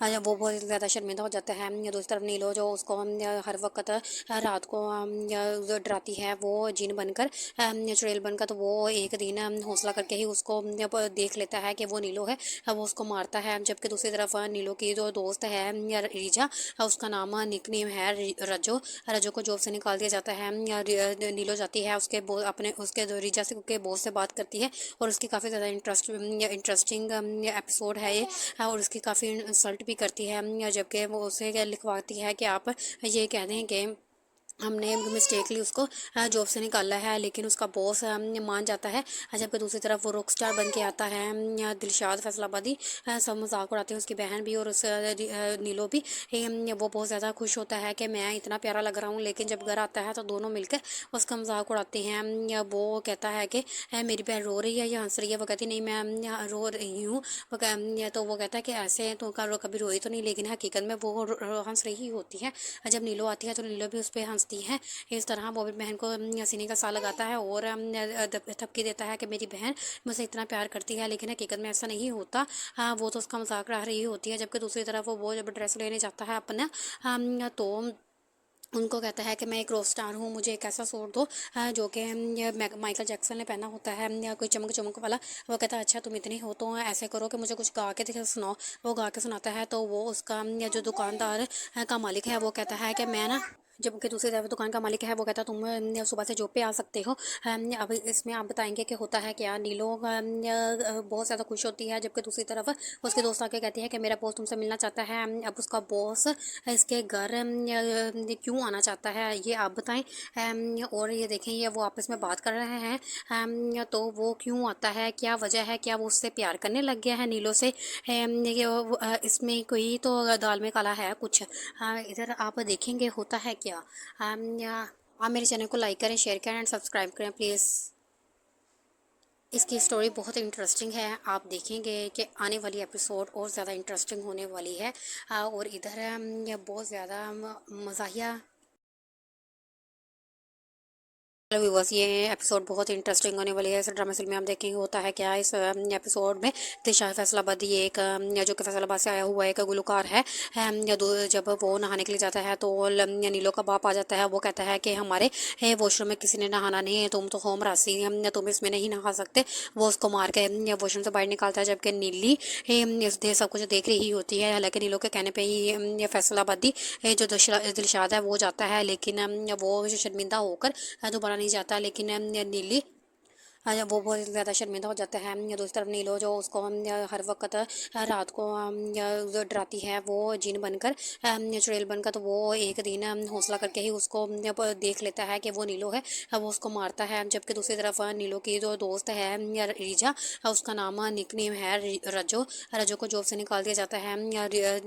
वो बहुत ज़्यादा शर्मिंदा हो जाता है। दूसरी तरफ नीलो जो उसको हर वक्त रात को जो डराती है वो जिन बनकर चुड़ैल बनकर, तो वो एक दिन हौसला करके ही उसको देख लेता है कि वो नीलो है, वो उसको मारता है। जबकि दूसरी तरफ नीलो की जो दोस्त है रीजा, उसका नाम निकनेम है रजो। रजो को जॉब से निकाल दिया जाता है। नीलो जाती है उसके अपने उसके रीजा से के बॉस से बात करती है और उसकी काफ़ी ज़्यादा इंटरेस्टिंग एपिसोड है ये, और उसकी काफ़ी इंसल्ट भी करती है। जबकि वो उसे लिखवाती है कि आप ये कह दें कि हमने मिस्टेकली उसको जॉब से निकाला है, लेकिन उसका बॉस मान जाता है। जबकि दूसरी तरफ वो रॉक स्टार बन के आता है दिलशाद फैसलाबादी। सब मजाक उड़ाते हैं, उसकी बहन भी और उस नीलो भी। वो बहुत ज़्यादा खुश होता है कि मैं इतना प्यारा लग रहा हूँ, लेकिन जब घर आता है तो दोनों मिलकर उसका मजाक उड़ाते हैं। वो कहता है कि मेरी बहन रो रही है या हंस रही है। वो कहती नहीं, मैं रो रही हूँ। तो वो कहता है कि ऐसे तो कभी रोई तो नहीं, लेकिन हकीकत में वो हंस रही होती है। जब नीलो आती है तो नीलो भी उस पर हंसती है। इस तरह वो अपनी बहन को सीने का सा लगाता है और धमकी देता है कि मेरी बहन मुझसे इतना प्यार करती है, लेकिन हकीकत में ऐसा नहीं होता। वो तो उसका मजाक उड़ा रही होती है। जबकि दूसरी तरफ वो जब ड्रेस लेने जाता है अपना, तो उनको कहता है कि मैं एक रॉक स्टार हूँ, मुझे एक ऐसा सूट दो जो कि माइकल जैक्सन ने पहना होता है, या कोई चमक चमक वाला। वो कहता है अच्छा तुम इतनी हो तो ऐसे करो कि मुझे कुछ गा के दिखा सुनाओ। वो गा के सुनाता है तो वो उसका जो दुकानदार का मालिक है वो कहता है कि मैं ना, जबकि दूसरी तरफ दुकान का मालिक है वो कहता तुम सुबह से जॉब पे आ सकते हो। अब इसमें आप बताएंगे कि होता है क्या। नीलो बहुत ज़्यादा खुश होती है। जबकि दूसरी तरफ उसके दोस्त आके कहती है कि मेरा बॉस तुमसे मिलना चाहता है। अब उसका बॉस इसके घर क्यों आना चाहता है ये आप बताएं। और ये देखें, ये वो आपस में बात कर रहे हैं। तो वो क्यों आता है, क्या वजह है, क्या वो उससे प्यार करने लग गया है नीलो से। इसमें कोई तो दाल में काला है कुछ। इधर आप देखेंगे होता है क्या। आप मेरे चैनल को लाइक करें, शेयर करें एंड सब्सक्राइब करें प्लीज़। इसकी स्टोरी बहुत इंटरेस्टिंग है, आप देखेंगे कि आने वाली एपिसोड और ज़्यादा इंटरेस्टिंग होने वाली है। और इधर बहुत ज़्यादा मज़ाहिया। हेलो व्यूअर्स, ये एपिसोड बहुत इंटरेस्टिंग होने वाली है। इस ड्रामा सीरियल में आप देखेंगे होता है क्या। इस एपिसोड में दिशा फैसलाबादी एक जो कि फैसलाबाद से आया हुआ एक गुलकार है। जब वो नहाने के लिए जाता है तो नीलो का बाप आ जाता है। वो कहता है कि हमारे वॉशरूम में किसी ने नहाना नहीं है, तुम तो होम रासी तुम इसमें नहीं नहा सकते। वो उसको मार के वॉशरूम से बाहर निकालता है। जबकि नीली सब कुछ देख रही होती है। हालांकि नीलो के कहने पर ही फैसलाबादी जो दिलशाद है वो जाता है, लेकिन वो शर्मिंदा होकर दोबारा नहीं जाता। लेकिन नीली वो बहुत ज़्यादा शर्मिंदा हो जाता है। दूसरी तरफ नीलो जो उसको हर वक्त रात को जो डराती है वो जिन बनकर चुड़ैल बनकर, तो वो एक दिन हौसला करके ही उसको देख लेता है कि वो नीलो है, वो उसको मारता है। जबकि दूसरी तरफ नीलो की जो दोस्त है रीजा, उसका नाम निकनेम है रजो। रजो को जॉब से निकाल दिया जाता है।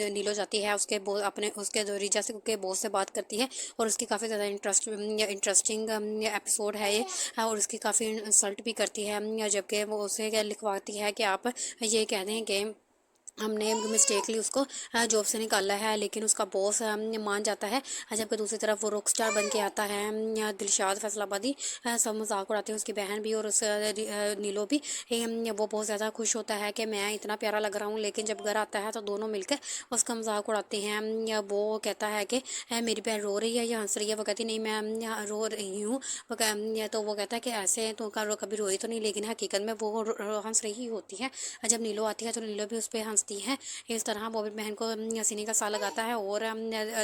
नीलो जाती है उसके अपने उसके रीजा से के बॉस से बात करती है और उसकी काफ़ी ज़्यादा इंटरेस्टिंग एपिसोड है ये, और उसकी काफ़ी इंसल्ट भी करती है। जबकि वो उसे लिखवाती है कि आप ये कह दें कि हमने मिस्टेकली उसको जॉब से निकाला है, लेकिन उसका बॉस मान जाता है। जबकि दूसरी तरफ वो रॉक स्टार बन के आता है दिलशाद फैसलाबादी। सब मजाक उड़ाते हैं, उसकी बहन भी और उस नीलो भी। वो बहुत ज़्यादा खुश होता है कि मैं इतना प्यारा लग रहा हूँ, लेकिन जब घर आता है तो दोनों मिलकर उसका मजाक उड़ाते हैं। वो कहता है कि मेरी बहन रो रही है या हंस रही है। वो कहती नहीं, मैं रो रही हूँ। तो वो कहता है कि ऐसे तो कभी रोई तो नहीं, लेकिन हकीकत में वो हंस रही होती है। जब नीलो आती है तो नीलो भी उस पर हंसती है। इस तरह वो अपनी बहन को सीने का सा लगाता है और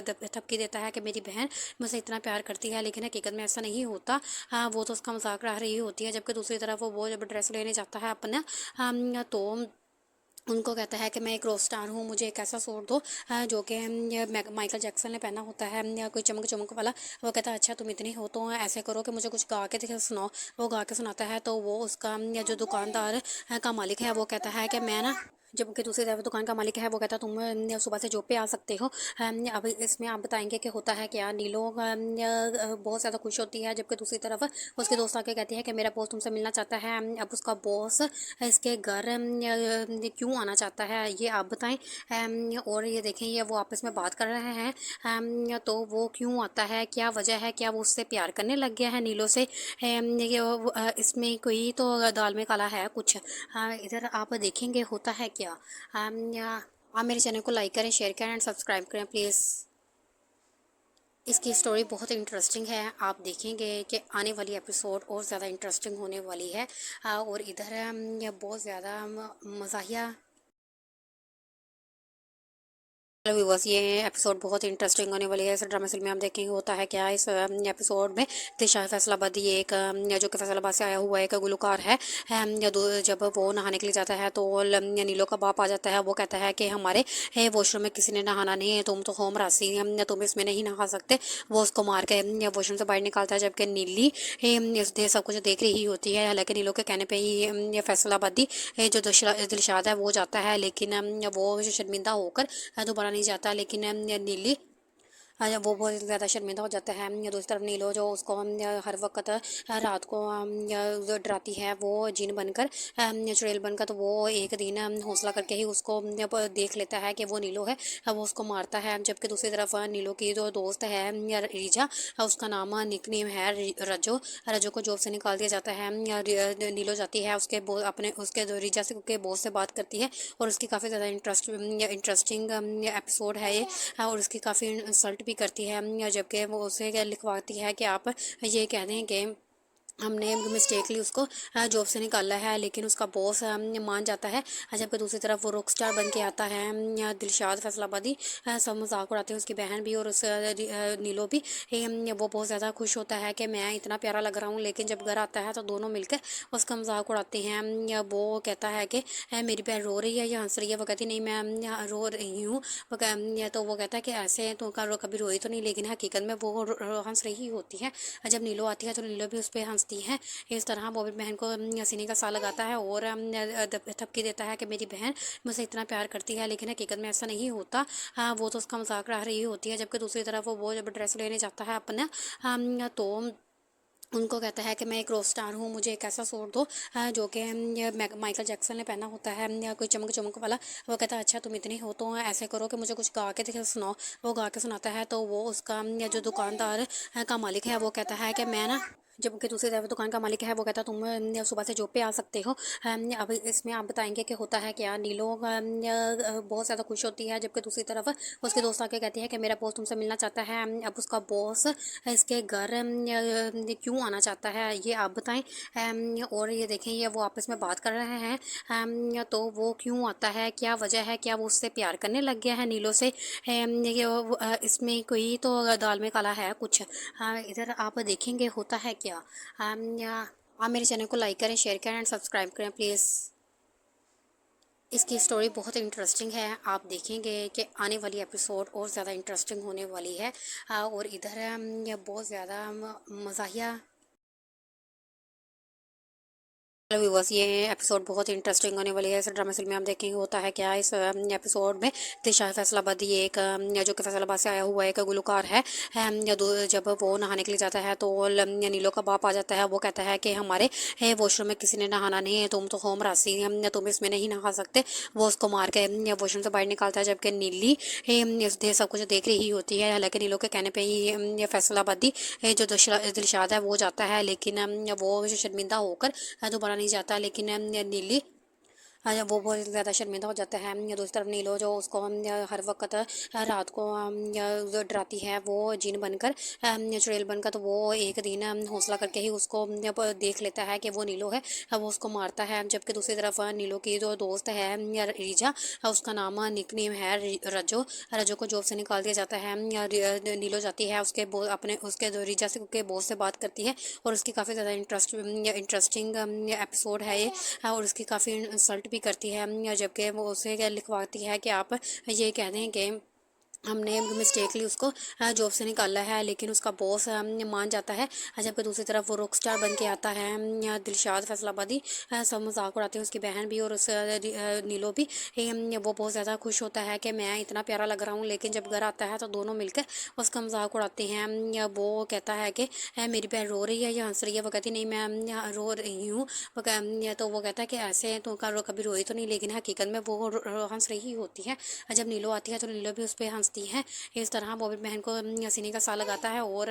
धमकी देता है कि मेरी बहन मुझसे इतना प्यार करती है, लेकिन हकीकत में ऐसा नहीं होता। वो तो उसका मजाक उड़ा रही होती है। जबकि दूसरी तरफ वो जब ड्रेस लेने जाता है अपना, तो उनको कहता है कि मैं एक रॉक स्टार हूँ, मुझे एक ऐसा सूट दो जो कि माइकल जैक्सन ने पहना होता है, या कोई चमक चमक वाला। वो कहता है अच्छा तुम इतनी हो तो ऐसे करो कि मुझे कुछ गा के दिखा सुनाओ। वो गा के सुनाता है तो वो उसका जो दुकानदार का मालिक है वो कहता है कि मैं ना, जबकि दूसरी तरफ दुकान का मालिक है वो कहता तुम सुबह से जॉब पे आ सकते हो। अब इसमें आप बताएंगे कि होता है क्या। नीलो बहुत ज़्यादा खुश होती है। जबकि दूसरी तरफ उसके दोस्त आके कहती है कि मेरा बॉस तुमसे मिलना चाहता है। अब उसका बॉस इसके घर क्यों आना चाहता है ये आप बताएं। और ये देखें, ये वो आपस में बात कर रहे हैं। तो वो क्यों आता है, क्या वजह है, क्या वो उससे प्यार करने लग गया है नीलो से। इसमें कोई तो दाल में काला है कुछ। इधर आप देखेंगे होता है क्या। आप मेरे चैनल को लाइक करें, शेयर करें एंड सब्सक्राइब करें प्लीज़। इसकी स्टोरी बहुत इंटरेस्टिंग है, आप देखेंगे कि आने वाली एपिसोड और ज़्यादा इंटरेस्टिंग होने वाली है। और इधर ये बहुत ज़्यादा मज़ाहिया। हेलो व्यूअर्स, ये एपिसोड बहुत इंटरेस्टिंग होने वाली है। इस ड्रामा सीरियल में हम देखेंगे होता है क्या इस एपिसोड में। दिशा फैसलाबादी एक जो कि फैसलाबाद से आया हुआ एक गुलकार है। जब वो नहाने के लिए जाता है तो नीलो का बाप आ जाता है। वो कहता है कि हमारे वॉशरूम में किसी ने नहाना नहीं है, तुम तो होम रासी तुम इसमें नहीं नहा सकते। वो उसको मार के वॉशरूम से बाहर निकालता है, जबकि नीली सब कुछ देख रही होती है। हालांकि नीलो के कहने पर ही फैसलाबादी जो दिलशाद है वो जाता है, लेकिन वो शर्मिंदा होकर दोबारा नहीं जाता। लेकिन नीली वो बहुत ज़्यादा शर्मिंदा हो जाता है। दूसरी तरफ नीलो जो उसको हर वक्त रात को जो डराती है वो जिन बनकर चुड़ैल बनकर, तो वो एक दिन हौसला करके ही उसको देख लेता है कि वो नीलो है। वो उसको मारता है। जबकि दूसरी तरफ नीलो की जो दोस्त है रीजा, उसका नाम निकनेम है रजो। रजो को जॉब से निकाल दिया जाता है। नीलो जाती है उसके अपने उसके रीजा से के बॉस से बात करती है और उसकी काफ़ी ज़्यादा इंटरेस्टिंग एपिसोड है ये। और उसकी काफ़ी इंसल्ट भी करती है, जबकि वो उसे लिखवाती है कि आप ये कह दें कि हमने मिस्टेकली उसको जॉब से निकाला है। लेकिन उसका बॉस मान जाता है। जबकि दूसरी तरफ वो रॉक स्टार बन के आता है दिलशाद फैसलाबादी। सब मजाक उड़ाते हैं, उसकी बहन भी और उस नीलो भी। वो बहुत ज़्यादा खुश होता है कि मैं इतना प्यारा लग रहा हूँ। लेकिन जब घर आता है तो दोनों मिलकर उसका मजाक उड़ाते हैं। वो कहता है कि मेरी बहन रो रही है या हंस रही है। वो कहती नहीं, मैं रो रही हूँ। तो वो कहता है कि ऐसे तो कभी रोई तो नहीं, लेकिन हकीकत में वो हंस रही होती है। जब नीलो आती है तो नीलो भी उस पर हंसती है। इस तरह वो अपनी बहन को सीने का साल लगाता है और धमकी देता है कि मेरी बहन मुझसे इतना प्यार करती है, लेकिन हकीकत में ऐसा नहीं होता। वो तो उसका मजाक उड़ा रही होती है। जबकि दूसरी तरफ वो जब ड्रेस लेने जाता है अपना, तो उनको कहता है कि मैं एक रॉक स्टार हूँ, मुझे एक ऐसा सूट दो जो कि माइकल जैक्सन ने पहना होता है या कोई चमक चमक वाला। वो कहता है अच्छा तुम इतनी हो तो ऐसे करो कि मुझे कुछ गा के दिखे सुनाओ। वो गा के सुनाता है तो वो उसका जो दुकानदार का मालिक है वो कहता है कि मैं ना, जबकि दूसरी तरफ दुकान का मालिक है वो कहता तुम सुबह से जॉब पे आ सकते हो। अब इसमें आप बताएंगे कि होता है क्या। नीलो बहुत ज़्यादा खुश होती है। जबकि दूसरी तरफ उसके दोस्त आके कहती है कि मेरा बॉस तुमसे मिलना चाहता है। अब उसका बॉस इसके घर क्यों आना चाहता है ये आप बताएं। और ये देखें, ये वो आपस में बात कर रहे हैं। तो वो क्यों आता है, क्या वजह है, क्या वो उससे प्यार करने लग गया है नीलो से। इसमें कोई तो दाल में काला है कुछ। इधर आप देखेंगे होता है क्या। आप मेरे चैनल को लाइक करें, शेयर करें एंड सब्सक्राइब करें प्लीज़। इसकी स्टोरी बहुत इंटरेस्टिंग है, आप देखेंगे कि आने वाली एपिसोड और ज़्यादा इंटरेस्टिंग होने वाली है। और इधर ये बहुत ज़्यादा मज़ाहिया। हेलो व्यूअर्स, ये एपिसोड बहुत इंटरेस्टिंग होने वाली है। इस ड्रामा सीरियल में हम देखेंगे होता है क्या इस एपिसोड में। दिशा फैसलाबादी एक जो कि फैसलाबाद से आया हुआ एक गुलकार है। जब वो नहाने के लिए जाता है तो नीलो का बाप आ जाता है। वो कहता है कि हमारे वॉशरूम में किसी ने नहाना नहीं है, तुम तो होम रासी तुम इसमें नहीं नहा सकते। वो उसको मार के वॉशरूम से बाहर निकालता है, जबकि नीली सब कुछ देख रही होती है। हालांकि नीलो के कहने पर ही फैसलाबादी जो दिलशाद है वो जाता है, लेकिन वो शर्मिंदा होकर दोबारा नहीं जाता। लेकिन नीली वो बहुत ज़्यादा शर्मिंदा हो जाता है। दूसरी तरफ नीलो जो उसको हर वक्त रात को जो डराती है वो जिन बनकर चुड़ैल बनकर, तो वो एक दिन हौसला करके ही उसको देख लेता है कि वो नीलो है। वो उसको मारता है। जबकि दूसरी तरफ नीलो की जो दोस्त है रीजा, उसका नाम निकनेम है रजो। रजो को जॉब से निकाल दिया जाता है। नीलो जाती है उसके अपने उसके रीजा से के बॉस से बात करती है और उसकी काफ़ी ज़्यादा इंटरेस्टिंग एपिसोड है ये। और उसकी काफ़ी इंसल्ट भी करती है, जबकि वो उसे लिखवाती है कि आप ये कह दें कि हमने मिस्टेकली उसको जॉब से निकाला है। लेकिन उसका बॉस मान जाता है। जबकि दूसरी तरफ वो रॉक स्टार बन के आता है दिलशाद फैसलाबादी। सब मजाक उड़ाते हैं, उसकी बहन भी और उस नीलो भी। वो बहुत ज़्यादा खुश होता है कि मैं इतना प्यारा लग रहा हूँ। लेकिन जब घर आता है तो दोनों मिलकर उसका मजाक उड़ाते हैं। वो कहता है कि मेरी बहन रो रही है या हंस रही है। वो कहती नहीं, मैं रो रही हूँ। तो वो कहता है कि ऐसे तो कभी रोई तो नहीं, लेकिन हकीकत में वो हंस रही होती है। जब नीलो आती है तो नीलो भी उस पर हंसती हंसती हैं। इस तरह वो अपनी बहन को सीने का सा लगाता है और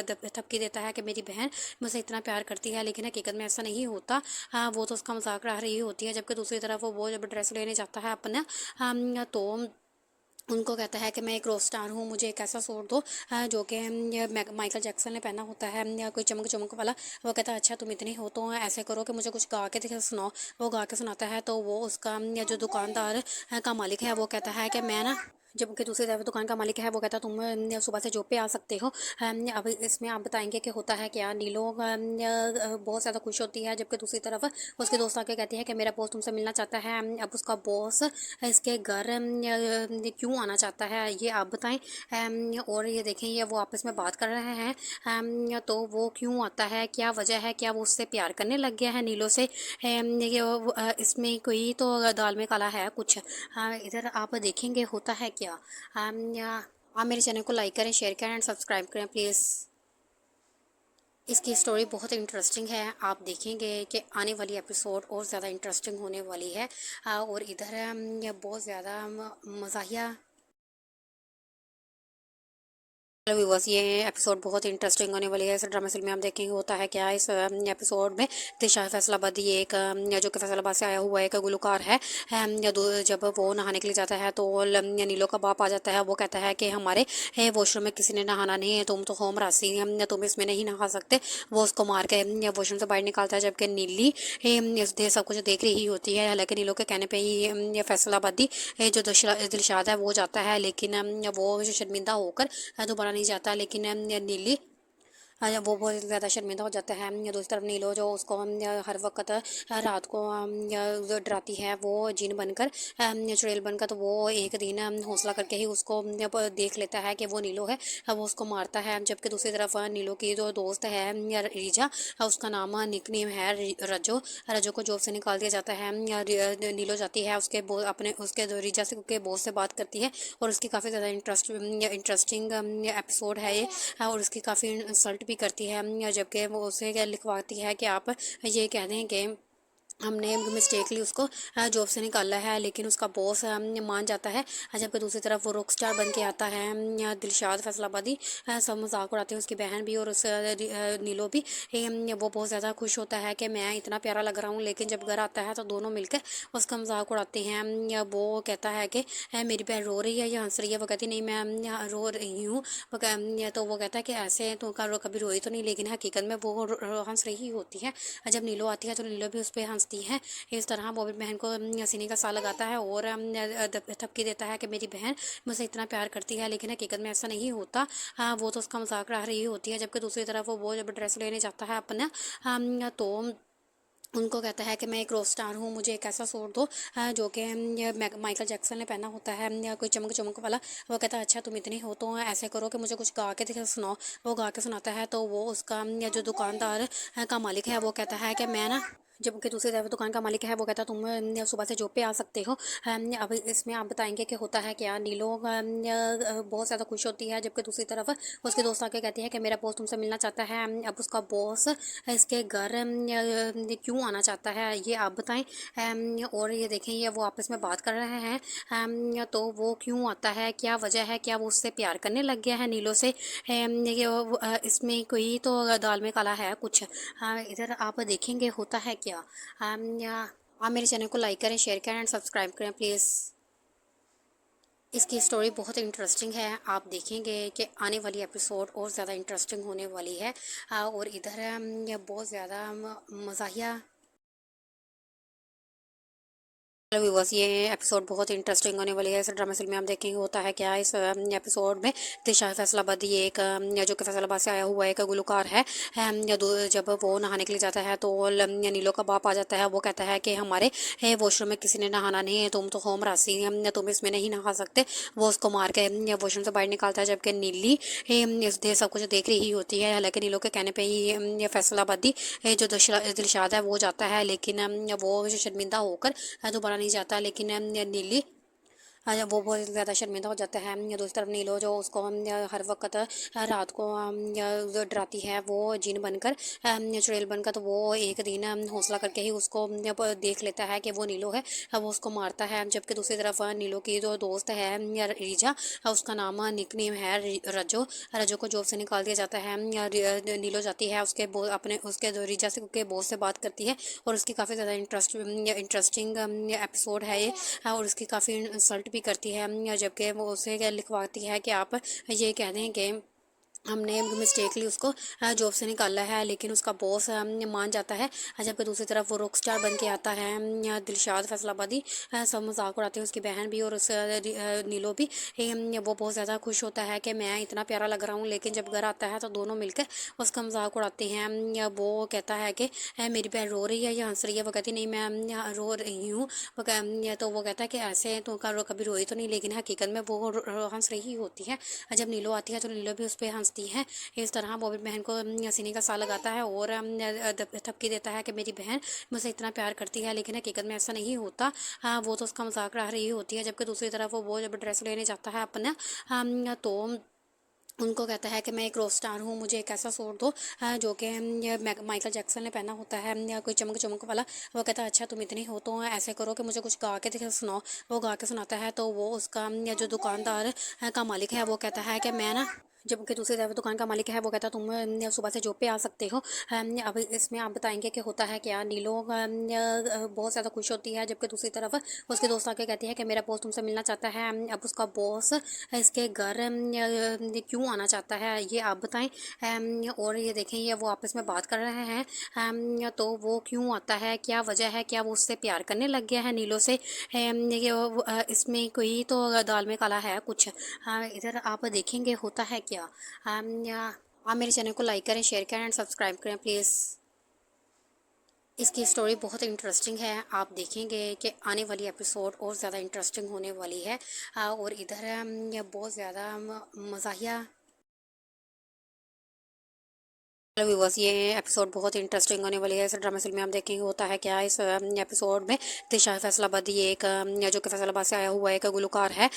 धमकी देता है कि मेरी बहन मुझसे इतना प्यार करती है, लेकिन हकीकत में ऐसा नहीं होता। वो तो उसका मजाक उड़ा रही होती है। जबकि दूसरी तरफ वो जब ड्रेस लेने जाता है अपना, तो उनको कहता है कि मैं एक रॉक स्टार हूँ, मुझे एक ऐसा सूट दो जो कि माइकल जैक्सन ने पहना होता है, या कोई चमक चमक वाला। वो कहता है अच्छा तुम इतनी हो तो ऐसे करो कि मुझे कुछ गा के दिखा सुनाओ। वो गा के सुनाता है तो वो उसका जो दुकानदार का मालिक है वो कहता है कि मैं ना, जबकि दूसरी तरफ दुकान का मालिक है वो कहता तुम सुबह से जॉब पे आ सकते हो। अब इसमें आप बताएंगे कि होता है क्या। नीलो बहुत ज़्यादा खुश होती है, जबकि दूसरी तरफ उसके दोस्त आके कहती है कि मेरा बॉस तुमसे मिलना चाहता है। अब उसका बॉस इसके घर क्यों आना चाहता है ये आप बताएं। और ये देखें ये वो आपस में बात कर रहे हैं। तो वो क्यों आता है, क्या वजह है, क्या वो उससे प्यार करने लग गया है नीलो से। इसमें कोई तो दाल में काला है कुछ। इधर आप देखेंगे होता है क्या। आप मेरे चैनल को लाइक करें, शेयर करें एंड सब्सक्राइब करें प्लीज़। इसकी स्टोरी बहुत इंटरेस्टिंग है, आप देखेंगे कि आने वाली एपिसोड और ज़्यादा इंटरेस्टिंग होने वाली है। और इधर बहुत ज़्यादा मज़ाहिया। हेलो व्यूअर्स, ये एपिसोड बहुत इंटरेस्टिंग होने वाली है। इस ड्रामा सीरियल में हम देखेंगे होता है क्या। इस एपिसोड में दिशा फैसलाबादी एक जो कि फैसलाबाद से आया हुआ एक गुलकार है। जब वो नहाने के लिए जाता है तो नीलो का बाप आ जाता है। वो कहता है कि हमारे वॉशरूम में किसी ने नहाना नहीं है, तुम तो होम रासी तुम इसमें नहीं नहा सकते। वो उसको मार के वॉशरूम से बाहर निकालता है, जबकि नीली सब कुछ देख रही होती है। हालांकि नीलो के कहने पर ही फैसलाबादी जो दिलशाद है वो जाता है, लेकिन वो शर्मिंदा होकर दोबारा नहीं जाता। लेकिन नीली वो बहुत ज़्यादा शर्मिंदा हो जाता है। दूसरी तरफ नीलो जो उसको हर वक्त रात को डराती है, वो जिन बनकर चुड़ैल बनकर, तो वो एक दिन हौसला करके ही उसको देख लेता है कि वो नीलो है। वो उसको मारता है। जबकि दूसरी तरफ नीलो की जो दोस्त है रीजा, उसका नाम निकनेम है रजो। रजो को जॉब से निकाल दिया जाता है। नीलो जाती है उसके रीजा से के बॉस से बात करती है और उसकी काफ़ी ज़्यादा इंटरेस्टिंग एपिसोड है ये। और उसकी काफ़ी इंसल्ट भी करती है, जबकि वो उसे क्या लिखवाती है कि आप ये कह दें कि हमने मिस्टेकली उसको जॉब से निकाला है। लेकिन उसका बॉस मान जाता है। जबकि दूसरी तरफ वो रॉक स्टार बन के आता है दिलशाद फैसलाबादी। सब मजाक उड़ाते हैं, उसकी बहन भी और उस नीलो भी। वो बहुत ज़्यादा खुश होता है कि मैं इतना प्यारा लग रहा हूँ, लेकिन जब घर आता है तो दोनों मिलकर उसका मजाक उड़ाते हैं। वो कहता है कि मेरी बहन रो रही है या हंस रही है। वो कहती नहीं मैं रो रही हूँ। तो वो कहता है कि ऐसे तो कभी रोई तो नहीं, लेकिन हकीकत में वो हंस रही होती है। जब नीलो आती है तो नीलो भी उस पर हंसती है। इस तरह वो अपनी बहन को सीने का सा लगाता है और धमकी देता है कि मेरी बहन मुझसे इतना प्यार करती है, लेकिन हकीकत में ऐसा नहीं होता। वो तो उसका मजाक उड़ा रही होती है। जबकि दूसरी तरफ वो जब ड्रेस लेने जाता है अपना, तो उनको कहता है कि मैं एक रॉक स्टार हूँ, मुझे एक ऐसा सूट दो जो कि माइकल जैक्सन ने पहना होता है, या कोई चमक चमक वाला। वो कहता है अच्छा तुम इतनी हो तो ऐसे करो कि मुझे कुछ गा के दिखा सुनाओ। वो गा के सुनाता है तो वो उसका जो दुकानदार का मालिक है वो कहता है कि मैं ना, जबकि दूसरी तरफ दुकान का मालिक है वो कहता तुम सुबह से जॉब पे आ सकते हो। अब इसमें आप बताएंगे कि होता है क्या। नीलो बहुत ज़्यादा खुश होती है, जबकि दूसरी तरफ उसके दोस्त आके कहती है कि मेरा बॉस तुमसे मिलना चाहता है। अब उसका बॉस इसके घर क्यों आना चाहता है ये आप बताएं। और ये देखें ये वो आपस में बात कर रहे हैं। तो वो क्यों आता है, क्या वजह है, क्या वो उससे प्यार करने लग गया है नीलो से। इसमें कोई तो दाल में काला है कुछ। इधर आप देखेंगे होता है क्या। आप मेरे चैनल को लाइक करें, शेयर करें एंड सब्सक्राइब करें प्लीज़। इसकी स्टोरी बहुत इंटरेस्टिंग है, आप देखेंगे कि आने वाली एपिसोड और ज़्यादा इंटरेस्टिंग होने वाली है। और इधर बहुत ज़्यादा मज़ाहिया। हेलो व्यूअर्स, ये एपिसोड बहुत इंटरेस्टिंग होने वाली है। इस ड्रामा सीरियल में हम देखेंगे होता है क्या। इस एपिसोड में दिशा फैसलाबादी एक जो कि फैसलाबाद से आया हुआ एक गुलकार है। जब वो नहाने के लिए जाता है तो नीलो का बाप आ जाता है। वो कहता है कि हमारे वॉशरूम में किसी ने नहाना नहीं है, तुम तो होम रासी तुम इसमें नहीं नहा सकते। वो उसको मार के वॉशरूम से बाहर निकालता है, जबकि नीली सब कुछ देख रही होती है। हालांकि नीलो के कहने पर ही फैसलाबादी जो दिलशाद है वो जाता है, लेकिन वो शर्मिंदा होकर दोबारा नहीं जाता। लेकिन नीली वो बहुत ज़्यादा शर्मिंदा हो जाता है। दूसरी तरफ नीलो जो उसको हर वक्त रात को डराती है, वो जिन बनकर चुड़ैल बनकर, तो वो एक दिन हौसला करके ही उसको देख लेता है कि वो नीलो है, वो उसको मारता है। जबकि दूसरी तरफ नीलो की जो दोस्त है रीजा, उसका नाम निक नेम है रजो, रजो को जॉब से निकाल दिया जाता है। नीलो जाती है उसके अपने उसके रीजा से के बॉस से बात करती है और उसकी काफ़ी ज़्यादा इंटरेस्टिंग एपिसोड है ये, और उसकी काफ़ी इंसल्ट भी करती है। जबकि वो उसे लिखवाती है कि आप ये कह दें कि हमने मिस्टेकली उसको जॉब से निकाला है, लेकिन उसका बॉस मान जाता है। जबकि दूसरी तरफ वो रॉक स्टार बन के आता है दिलशाद फैसलाबादी, सब मजाक उड़ाते हैं, उसकी बहन भी और उस नीलो भी। वो बहुत ज़्यादा खुश होता है कि मैं इतना प्यारा लग रहा हूँ, लेकिन जब घर आता है तो दोनों मिलकर उसका मजाक उड़ाते हैं। वो कहता है कि मेरी बहन रो रही है या हंस रही है, वो कहती नहीं मैं रो रही हूँ। तो वो कहता है कि ऐसे तो कभी रोई तो नहीं, लेकिन हकीकत में वो हंस रही होती है। जब नीलो आती है तो नीलो भी उस पर हंसती है। इस तरह वो अपनी बहन को सीने का सा लगाता है और थपकी देता है कि मेरी बहन मुझसे इतना प्यार करती है, लेकिन हकीकत में ऐसा नहीं होता। वो तो उसका मजाक उड़ा रही होती है। जबकि दूसरी तरफ वो जब ड्रेस लेने जाता है अपना, तो उनको कहता है कि मैं एक रॉक स्टार हूँ, मुझे एक ऐसा सूट दो जो कि माइकल जैक्सन ने पहना होता है, या कोई चमक चमक वाला। वो कहता है अच्छा तुम इतनी हो तो ऐसे करो कि मुझे कुछ गा के दिखा सुनाओ। वो गा के सुनाता है तो वो उसका जो दुकानदार का मालिक है वो कहता है कि मैं ना, जबकि दूसरी तरफ दुकान का मालिक है वो कहता तुम सुबह से जॉब पे आ सकते हो। अब इसमें आप बताएंगे कि होता है क्या। नीलो बहुत ज़्यादा खुश होती है। जबकि दूसरी तरफ उसके दोस्त आके कहती है कि मेरा बॉस तुमसे मिलना चाहता है। अब उसका बॉस इसके घर क्यों आना चाहता है ये आप बताएं। और ये देखें ये वो आपस में बात कर रहे हैं। तो वो क्यों आता है, क्या वजह है, क्या वो उससे प्यार करने लग गया है नीलो से। इसमें कोई तो दाल में काला है कुछ। इधर आप देखेंगे होता है क्या। आप मेरे चैनल को लाइक करें, शेयर करें एंड सब्सक्राइब करें प्लीज़। इसकी स्टोरी बहुत इंटरेस्टिंग है, आप देखेंगे कि आने वाली एपिसोड और ज़्यादा इंटरेस्टिंग होने वाली है। और इधर बहुत ज़्यादा मज़ाहिया। हेलो व्यूवर्स, ये एपिसोड बहुत इंटरेस्टिंग होने वाली है। इस ड्रामा फिल्म में हम देखेंगे होता है क्या इस एपिसोड में। दिशा फैसलाबादी एक जो कि फैसलाबाद से आया हुआ एक गुलकार है।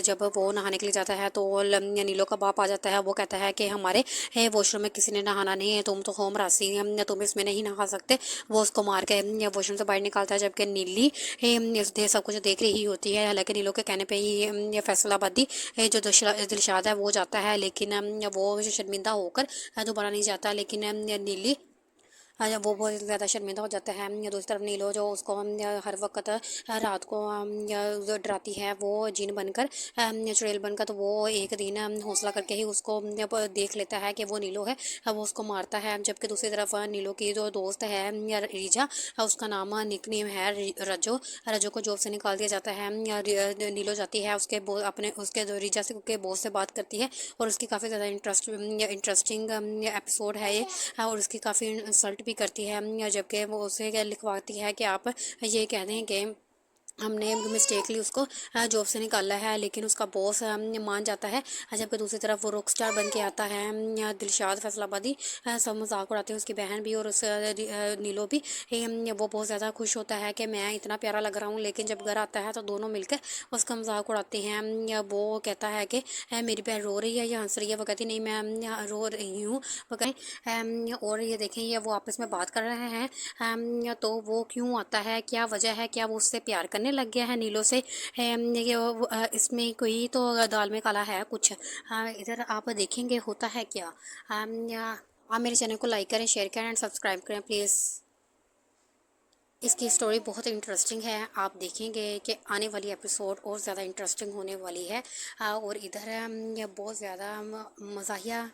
जब वो नहाने के लिए जाता है तो नीलो का बाप आ जाता है। वो कहता है कि हमारे वॉशरूम में किसी ने नहाना नहीं है, तुम तो होम रासी तुम इसमें नहीं नहा सकते। वो उसको मार के वॉशरूम से बाहर निकालता है। जबकि नीली सब कुछ देख रही होती है। हालांकि नीलो के कहने पर ही फैसलाबादी जो दिलशाद है वो जाता है, लेकिन वो शर्मिंदा होकर दोबारा नहीं जाता। लेकिन नीली वो बहुत ज़्यादा शर्मिंदा हो जाता है। दूसरी तरफ नीलो जो उसको हर वक्त रात को डराती है, वो जिन बनकर चुड़ैल बनकर, तो वो एक दिन हौसला करके ही उसको देख लेता है कि वो नीलो है, वो उसको मारता है। जबकि दूसरी तरफ नीलो की जो दोस्त है रीजा, उसका नाम निक नेम है रजो, रजो को जॉब से निकाल दिया जाता है। नीलो जाती है उसके अपने उसके रीजा से के बॉस से बात करती है और उसकी काफ़ी ज़्यादा इंटरेस्टिंग एपिसोड है ये, और उसकी काफ़ी इंसल्ट भी करती है। जबकि वो उसे लिखवाती है कि आप ये कह दें कि हमने मिस्टेकली उसको जॉब से निकाला है, लेकिन उसका बॉस मान जाता है। जबकि दूसरी तरफ वो रॉक स्टार बन के आता है दिलशाद फैसलाबादी, सब मजाक उड़ाते हैं, उसकी बहन भी और उस नीलो भी। वो बहुत ज़्यादा खुश होता है कि मैं इतना प्यारा लग रहा हूँ, लेकिन जब घर आता है तो दोनों मिलकर उसका मजाक उड़ाते हैं। वो कहता है कि मेरी बहन रो रही है या हंस रही है, वो कहती नहीं मैं रो रही हूँ। वो कहें और ये देखें ये वो आपस में बात कर रहे हैं। तो वो क्यों आता है, क्या वजह है, क्या वो उससे प्यार करने लग गया है नीलो से। इसमें कोई तो दाल में काला है कुछ। इधर आप देखेंगे होता है क्या। आप मेरे चैनल को लाइक करें, शेयर करें एंड सब्सक्राइब करें प्लीज़। इसकी स्टोरी बहुत इंटरेस्टिंग है, आप देखेंगे कि आने वाली एपिसोड और ज़्यादा इंटरेस्टिंग होने वाली है। और इधर बहुत ज़्यादा मज़ाहिया